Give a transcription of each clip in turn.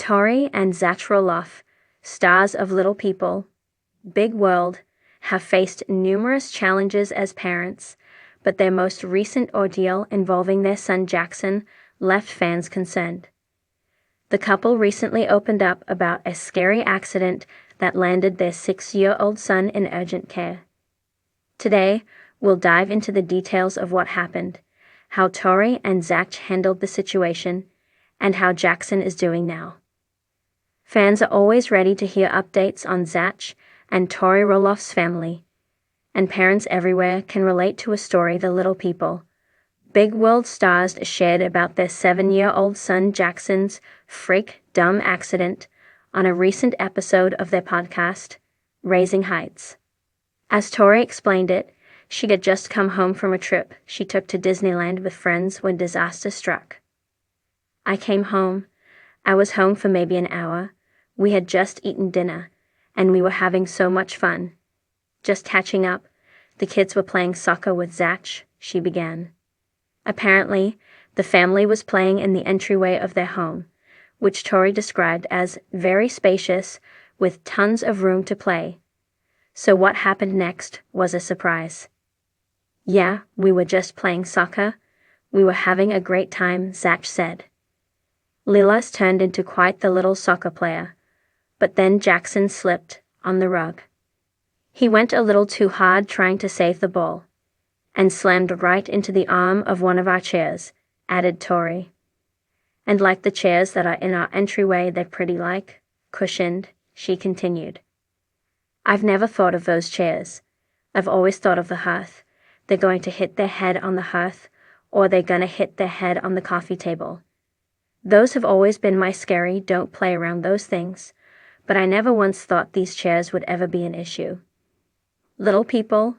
Tori and Zach Roloff, stars of Little People, Big World, have faced numerous challenges as parents, but their most recent ordeal involving their son Jackson left fans concerned. The couple recently opened up about a scary accident that landed their 6-year-old son in urgent care. Today, we'll dive into the details of what happened, how Tori and Zach handled the situation, and how Jackson is doing now. Fans are always ready to hear updates on Zach and Tori Roloff's family, and parents everywhere can relate to a story the Little People, Big World stars shared about their 7-year-old son Jackson's freak dumb accident on a recent episode of their podcast, Raising Heights. As Tori explained it, she had just come home from a trip she took to Disneyland with friends when disaster struck. I came home. I was home for maybe an hour. We had just eaten dinner, and we were having so much fun. Just catching up. The kids were playing soccer with Zach, she began. Apparently, the family was playing in the entryway of their home, which Tori described as very spacious with tons of room to play. So what happened next was a surprise. Yeah, we were just playing soccer. We were having a great time, Zach said. Lila's turned into quite the little soccer player, but then Jackson slipped on the rug. He went a little too hard trying to save the ball, and slammed right into the arm of one of our chairs, added Tori. And like the chairs that are in our entryway, they're pretty cushioned, she continued. I've never thought of those chairs. I've always thought of the hearth. They're going to hit their head on the hearth, or they're going to hit their head on the coffee table. Those have always been my scary don't play around those things, but I never once thought these chairs would ever be an issue. Little People,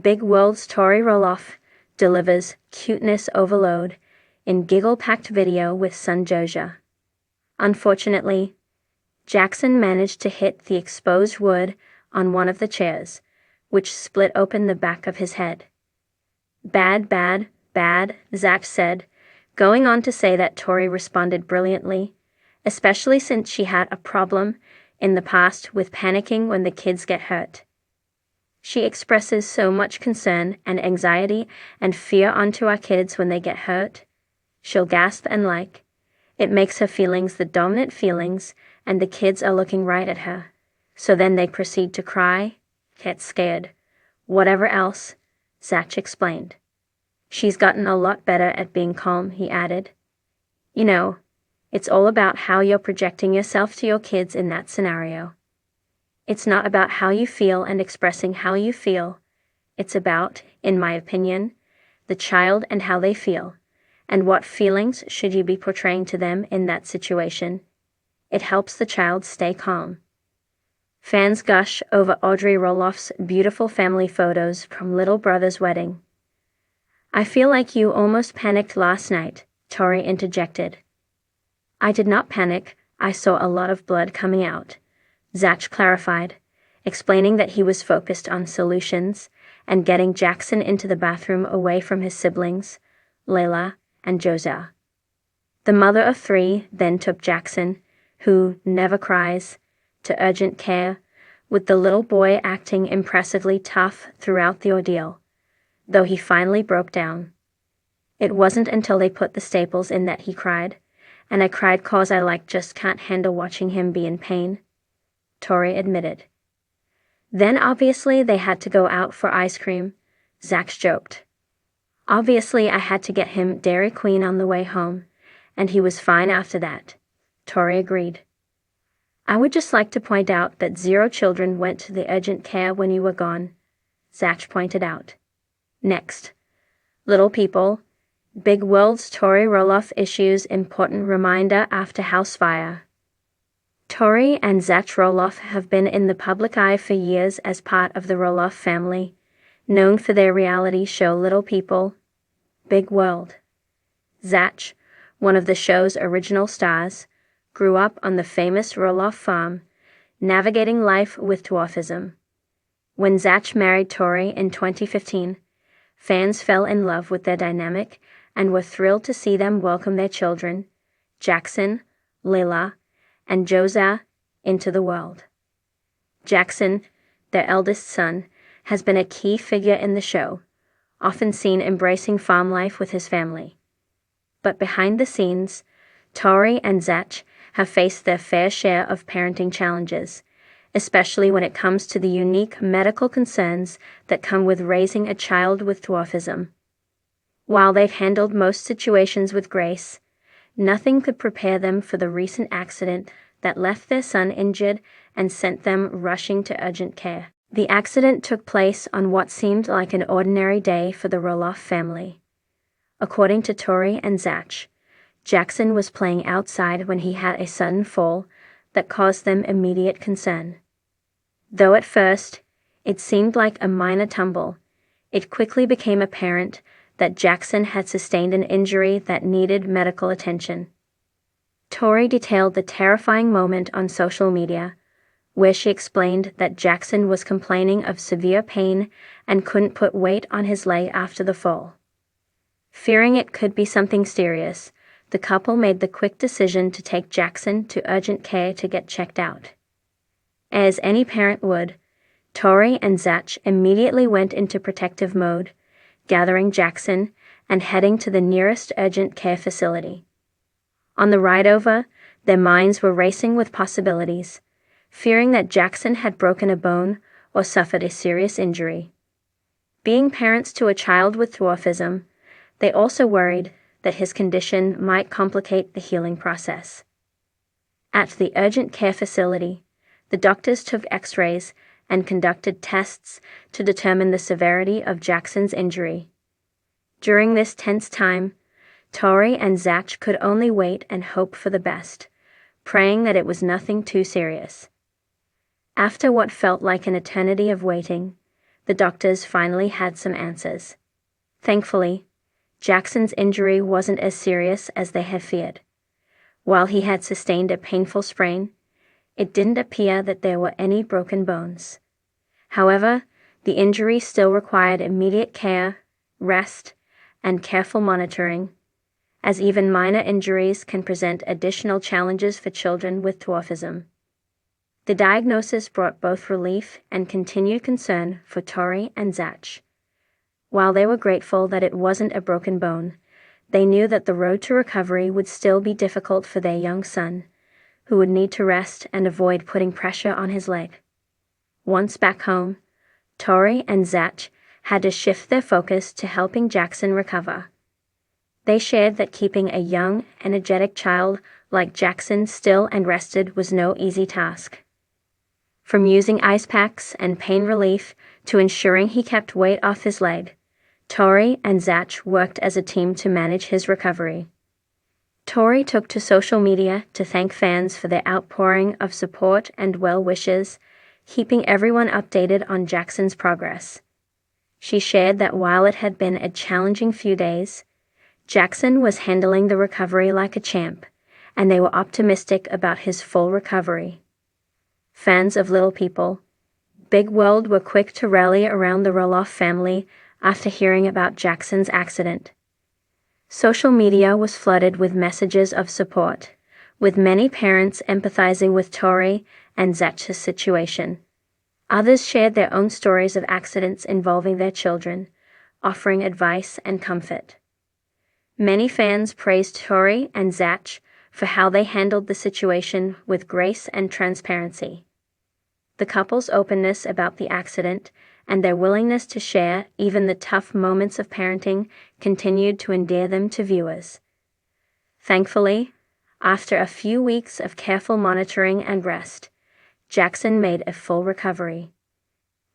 Big World's Tori Roloff delivers cuteness overload in giggle-packed video with son Joja. Unfortunately, Jackson managed to hit the exposed wood on one of the chairs, which split open the back of his head. Bad, bad, bad, Zach said, going on to say that Tori responded brilliantly, especially since she had a problem in the past with panicking when the kids get hurt. She expresses so much concern and anxiety and fear onto our kids when they get hurt. She'll gasp and it makes her feelings the dominant feelings, and the kids are looking right at her. So then they proceed to cry, get scared, whatever else, Zach explained. She's gotten a lot better at being calm, he added. You know, it's all about how you're projecting yourself to your kids in that scenario. It's not about how you feel and expressing how you feel. It's about, in my opinion, the child and how they feel, and what feelings should you be portraying to them in that situation. It helps the child stay calm. Fans gush over Audrey Roloff's beautiful family photos from little brother's wedding. I feel like you almost panicked last night, Tori interjected. I did not panic. I saw a lot of blood coming out, Zach clarified, explaining that he was focused on solutions and getting Jackson into the bathroom away from his siblings, Layla and Joza. The mother of 3 then took Jackson, who never cries, to urgent care, with the little boy acting impressively tough throughout the ordeal, though he finally broke down. It wasn't until they put the staples in that he cried, and I cried 'cause I just can't handle watching him be in pain, Tori admitted. Then obviously they had to go out for ice cream, Zach joked. Obviously I had to get him Dairy Queen on the way home, and he was fine after that, Tori agreed. I would just like to point out that 0 children went to the urgent care when you were gone, Zach pointed out. Next, Little People, Big World's Tori Roloff issues important reminder after house fire. Tori and Zach Roloff have been in the public eye for years as part of the Roloff family, known for their reality show Little People, Big World. Zach, one of the show's original stars, grew up on the famous Roloff farm, navigating life with dwarfism. When Zach married Tori in 2015, fans fell in love with their dynamic and were thrilled to see them welcome their children, Jackson, Layla, and Josiah into the world. Jackson, their eldest son, has been a key figure in the show, often seen embracing farm life with his family. But behind the scenes, Tori and Zach have faced their fair share of parenting challenges, especially when it comes to the unique medical concerns that come with raising a child with dwarfism. While they've handled most situations with grace, nothing could prepare them for the recent accident that left their son injured and sent them rushing to urgent care. The accident took place on what seemed like an ordinary day for the Roloff family. According to Tori and Zach, Jackson was playing outside when he had a sudden fall that caused them immediate concern. Though at first it seemed like a minor tumble, it quickly became apparent that Jackson had sustained an injury that needed medical attention. Tori detailed the terrifying moment on social media, where she explained that Jackson was complaining of severe pain and couldn't put weight on his leg after the fall. Fearing it could be something serious, the couple made the quick decision to take Jackson to urgent care to get checked out. As any parent would, Tori and Zach immediately went into protective mode, gathering Jackson and heading to the nearest urgent care facility. On the ride over, their minds were racing with possibilities, fearing that Jackson had broken a bone or suffered a serious injury. Being parents to a child with dwarfism, they also worried that his condition might complicate the healing process. At the urgent care facility, the doctors took x-rays and conducted tests to determine the severity of Jackson's injury. During this tense time, Tori and Zach could only wait and hope for the best, praying that it was nothing too serious. After what felt like an eternity of waiting, the doctors finally had some answers. Thankfully, Jackson's injury wasn't as serious as they had feared. While he had sustained a painful sprain, it didn't appear that there were any broken bones. However, the injury still required immediate care, rest, and careful monitoring, as even minor injuries can present additional challenges for children with dwarfism. The diagnosis brought both relief and continued concern for Tori and Zach. While they were grateful that it wasn't a broken bone, they knew that the road to recovery would still be difficult for their young son, who would need to rest and avoid putting pressure on his leg. Once back home, Tori and Zach had to shift their focus to helping Jackson recover. They shared that keeping a young, energetic child like Jackson still and rested was no easy task. From using ice packs and pain relief to ensuring he kept weight off his leg, Tori and Zach worked as a team to manage his recovery. Tori took to social media to thank fans for their outpouring of support and well wishes, keeping everyone updated on Jackson's progress. She shared that while it had been a challenging few days, Jackson was handling the recovery like a champ, and they were optimistic about his full recovery. Fans of Little People, Big World were quick to rally around the Roloff family after hearing about Jackson's accident. Social media was flooded with messages of support, with many parents empathizing with Tori and Zach's situation. Others shared their own stories of accidents involving their children, offering advice and comfort. Many fans praised Tori and Zach for how they handled the situation with grace and transparency. The couple's openness about the accident and their willingness to share even the tough moments of parenting continued to endear them to viewers. Thankfully, after a few weeks of careful monitoring and rest, Jackson made a full recovery.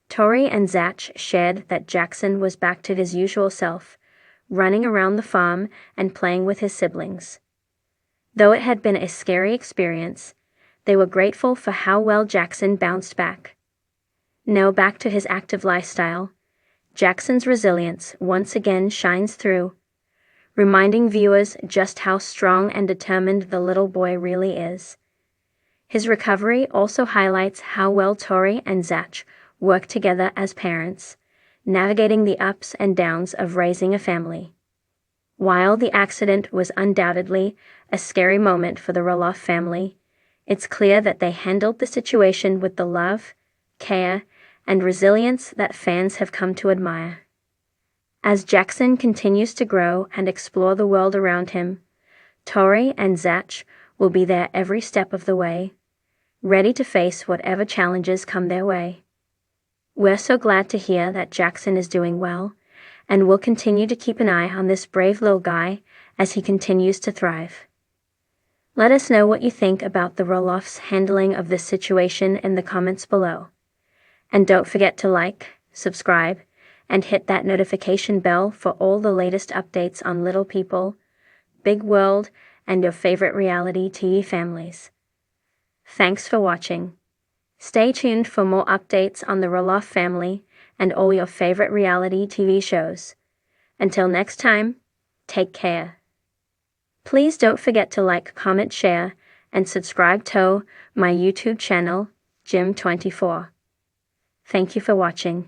Tori and Zach shared that Jackson was back to his usual self, running around the farm and playing with his siblings. Though it had been a scary experience, they were grateful for how well Jackson bounced back. Now back to his active lifestyle, Jackson's resilience once again shines through, reminding viewers just how strong and determined the little boy really is. His recovery also highlights how well Tori and Zach work together as parents, navigating the ups and downs of raising a family. While the accident was undoubtedly a scary moment for the Roloff family, It's clear that they handled the situation with the love, care, and resilience that fans have come to admire. As Jackson continues to grow and explore the world around him, Tori and Zach will be there every step of the way, ready to face whatever challenges come their way. We're so glad to hear that Jackson is doing well, and we'll continue to keep an eye on this brave little guy as he continues to thrive. Let us know what you think about the Roloffs' handling of this situation in the comments below. And don't forget to like, subscribe, and hit that notification bell for all the latest updates on Little People, Big World, and your favorite reality TV families. Thanks for watching. Stay tuned for more updates on the Roloff family and all your favorite reality TV shows. Until next time, take care. Please don't forget to like, comment, share, and subscribe to my YouTube channel, Jim24. Thank you for watching.